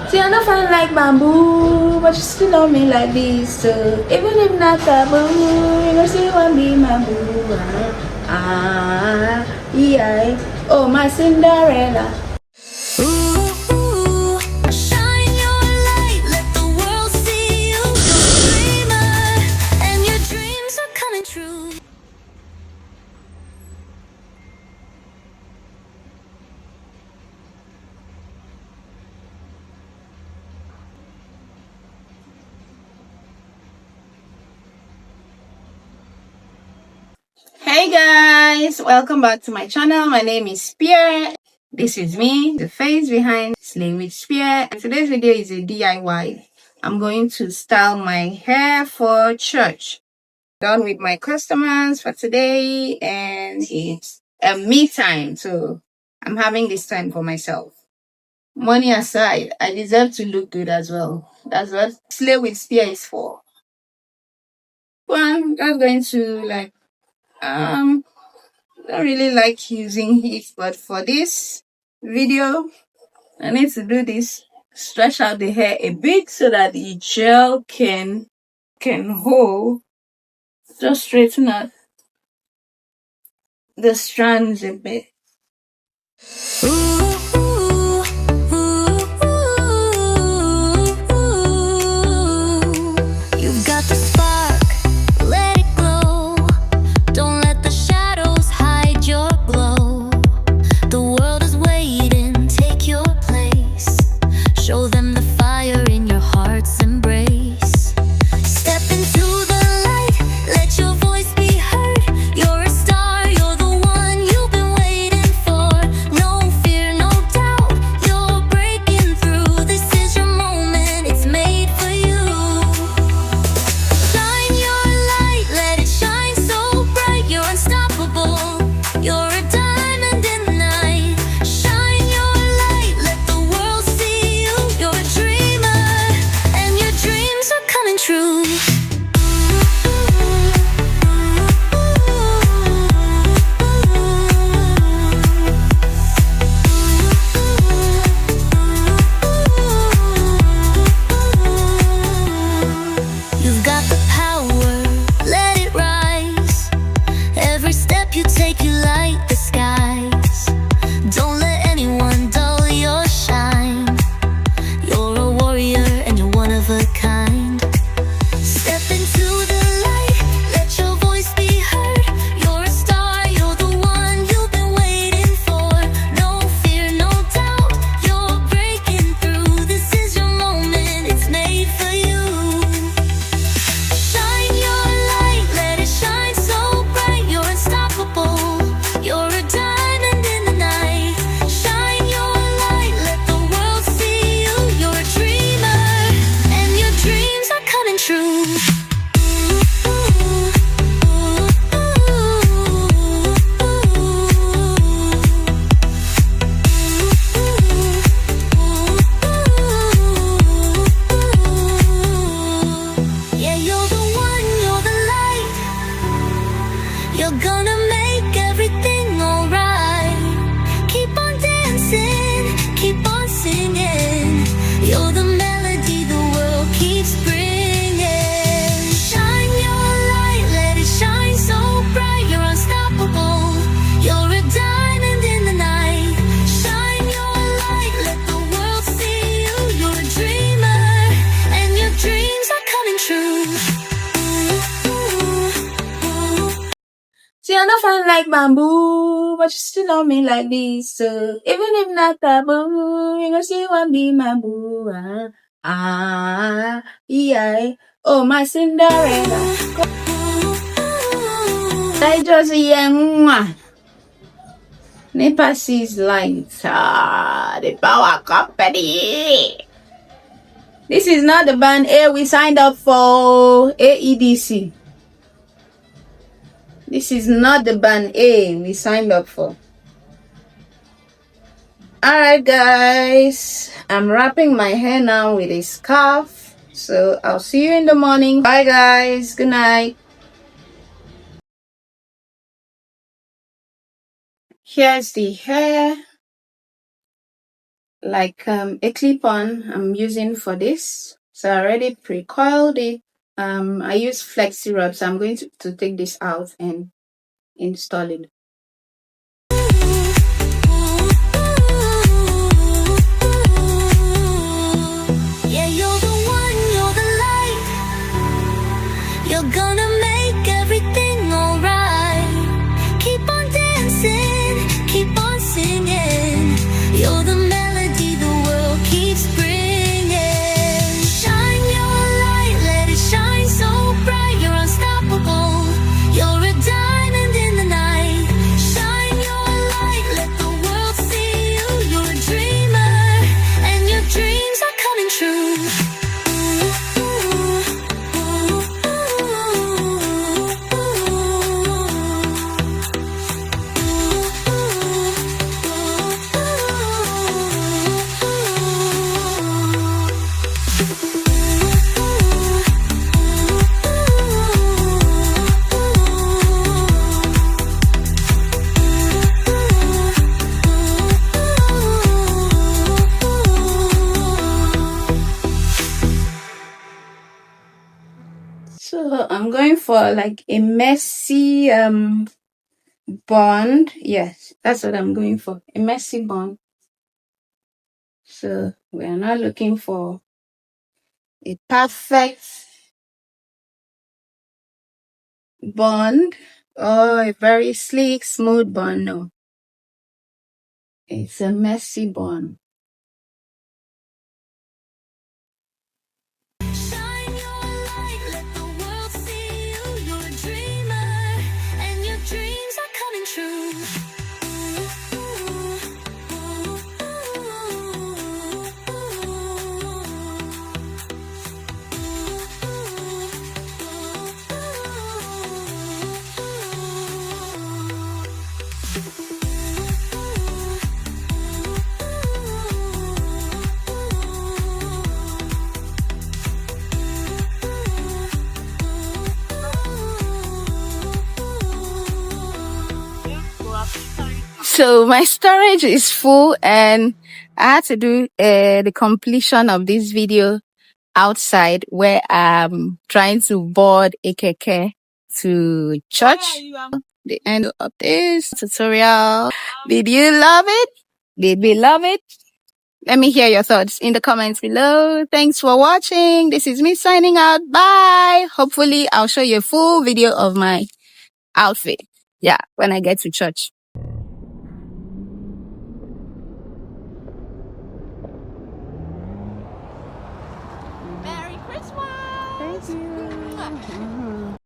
See, I don't find like bamboo, but you still love me like this. So even if not taboo, you know still want be my boo. Yeah. Oh, my Cinderella. Shine your light, let the world see you. You're a dreamer, and your dreams are coming true. Hey guys, welcome back to my channel. My name is Spear. This is me, the face behind Slay with Spear. And today's video is a DIY. I'm going to style my hair for church. Done with my customers for today, and it's a me time, so I'm having this time for myself. Money aside, I deserve to look good as well. That's what Slay with Spear is for. Well, I'm just going to don't really like using heat, but for this video I need to do this. Stretch out the hair a bit so that the gel can hold. Just straighten out the strands a bit. You've got the spark, let it glow. Don't let the shadows hide your glow. The world is waiting, take your place. Show them the fire in your heart's embrace. Step into the light, let your voice be heard. You're a star, you're the one you've been waiting for. No fear, no doubt, you're breaking through. This is your moment, it's made for you. Shine your light, let it shine so bright. You're unstoppable, you're a diamond in the night. Shine your light, let the world see you. You're a dreamer, and your dreams are coming true. You've got the power, let it rise. Every step you take, you light the skies. Don't let anyone dull your shine. You're a warrior and you're one of a kind. Step into the light, let your voice be heard. You're a star, you're the one you've been waiting for. No fear, no doubt, you're breaking through. This is your moment, it's made for you. Shine your light, let it shine so bright. You're unstoppable, you're a diamond in the night. Shine your light, let the world see you. You're a dreamer, and your dreams are coming true. Yeah, you're the one, you're the light. You're gonna make everything alright. Keep on dancing, keep on singing. You're the melody the world keeps bringing. Shine your light, let it shine so bright. You're unstoppable, you're a diamond in the night. Shine your light, let the world see you. You're a dreamer, and your dreams are coming true. See, I don't find like bamboo, but you still love me like this. So even if not taboo, you know still want be my boo. Yeah. Oh, my Cinderella. I just yeah. NEPA sees light. The power company. This is not the band A we signed up for. AEDC. This is not the band A we signed up for. Alright guys, I'm wrapping my hair now with a scarf. So I'll see you in the morning. Bye guys, good night. Here's the hair. like a clip-on I'm using for this. So I already pre-coiled it. I use flexi rod, so I'm going to take this out and install it. Yeah, you're the one, you're the light. You're gonna make everything alright. Keep on dancing, keep on singing. You're the melody the world keeps bringing. Shine your light, let it shine so bright. You're unstoppable. You're a diamond in the night. Shine your light, let the world see you. You're a dreamer, and your dreams are coming true. So I'm going for like a messy bond. Yes, that's what I'm going for, a messy bond. So we are not looking for a perfect bond or a very sleek, smooth bond. No, it's a messy bond. Shine your light, let the world see you. You're a dreamer, and your dreams are coming true. So my storage is full, and I had to do the completion of this video outside where I'm trying to board a keke to church. The end of this tutorial. Did you love it? Did we love it? Let me hear your thoughts in the comments below. Thanks for watching. This is me signing out. Bye. Hopefully I'll show you a full video of my outfit. Yeah, when I get to church. Merry Christmas! Thank you.